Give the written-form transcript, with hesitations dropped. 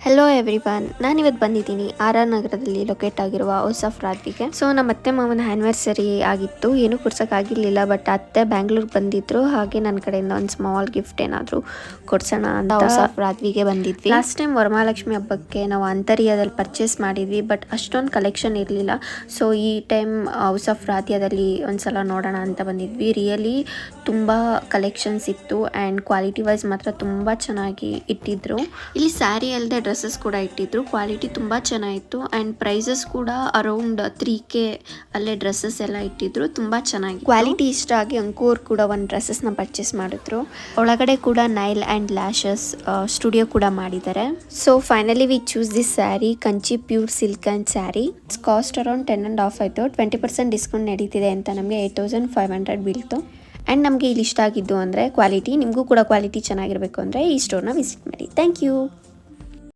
Hello everyone, ನಾನಿವತ್ತು ಬಂದಿದ್ದೀನಿ R ನಗರದಲ್ಲಿ ಲೊಕೇಟ್ ಆಗಿರುವ ಹೌಸ್ ಆಫ್ ರಾಧ್ವಿಗೆ. ಸೊ ನಮ್ಮ ಅತ್ತೆ ಮಾವನ ಆ್ಯನಿವರ್ಸರಿ ಆಗಿತ್ತು, ಏನೂ ಕೊಡ್ಸೋಕ್ಕಾಗಿರಲಿಲ್ಲ. ಬಟ್ ಅತ್ತೆ ಬ್ಯಾಂಗ್ಳೂರ್ಗೆ ಬಂದಿದ್ರು, ಹಾಗೆ ನನ್ನ ಕಡೆಯಿಂದ ಒಂದು ಸ್ಮಾಲ್ ಗಿಫ್ಟ್ ಏನಾದರೂ ಕೊಡ್ಸೋಣ ಅಂತ ಹೌಸ್ ಆಫ್ ರಾಧ್ವಿಗೆ ಬಂದಿದ್ವಿ. ಲಾಸ್ಟ್ ಟೈಮ್ ವರಮಹಾಲಕ್ಷ್ಮಿ ಹಬ್ಬಕ್ಕೆ ನಾವು ಅಂತರಿಯಾದಲ್ಲಿ ಪರ್ಚೇಸ್ ಮಾಡಿದ್ವಿ, ಬಟ್ ಅಷ್ಟೊಂದು ಕಲೆಕ್ಷನ್ ಇರಲಿಲ್ಲ. ಸೊ ಈ ಟೈಮ್ ಹೌಸ್ ಆಫ್ ರಾಧ್ಯದಲ್ಲಿ ಒಂದ್ಸಲ ನೋಡೋಣ ಅಂತ ಬಂದಿದ್ವಿ. ರಿಯಲಿ ತುಂಬ ಕಲೆಕ್ಷನ್ಸ್ ಇತ್ತು ಆ್ಯಂಡ್ ಕ್ವಾಲಿಟಿ ವೈಸ್ ಮಾತ್ರ ತುಂಬ ಚೆನ್ನಾಗಿ ಇಟ್ಟಿದ್ರು. ಇಲ್ಲಿ ಸ್ಯಾರಿ ಅಲ್ಲದೆ ಡ್ರೆಸ್ಸಸ್ ಕೂಡ ಇಟ್ಟಿದ್ರು. ಕ್ವಾಲಿಟಿ ತುಂಬ ಚೆನ್ನಾಗಿತ್ತು ಆ್ಯಂಡ್ ಪ್ರೈಸಸ್ ಕೂಡ ಅರೌಂಡ್ 3K ಅಲ್ಲೇ ಡ್ರೆಸ್ಸಸ್ ಎಲ್ಲ ಇಟ್ಟಿದ್ರು. ತುಂಬ ಚೆನ್ನಾಗಿ ಕ್ವಾಲಿಟಿ ಇಷ್ಟ ಆಗಿ ಅಂಕೂರ್ ಕೂಡ ಒಂದು ಡ್ರೆಸ್ಸಸ್ನ ಪರ್ಚೇಸ್ ಮಾಡಿದ್ರು. ಒಳಗಡೆ ಕೂಡ ನೈಲ್ ಆ್ಯಂಡ್ ಲ್ಯಾಶಸ್ ಸ್ಟುಡಿಯೋ ಕೂಡ ಮಾಡಿದ್ದಾರೆ. So finally we choose this sari, Kanchi pure silk and sari. It's cost around 10.5 ಆಯಿತು. 20% ಡಿಸ್ಕೌಂಟ್ ನಡೀತಿದೆ ಅಂತ ನಮಗೆ 8500 ಬೀಳ್ತು. ಆ್ಯಂಡ್ ನಮಗೆ ಇಲ್ಲಿ ಇಷ್ಟ ಆಗಿದ್ದು ಅಂದರೆ ಕ್ವಾಲಿಟಿ. ನಿಮಗೂ ಕೂಡ ಕ್ವಾಲಿಟಿ ಚೆನ್ನಾಗಿರಬೇಕು ಅಂದರೆ ಈ ಸ್ಟೋರ್ನ ವಿಸಿಟ್ ಮಾಡಿ. Thank you.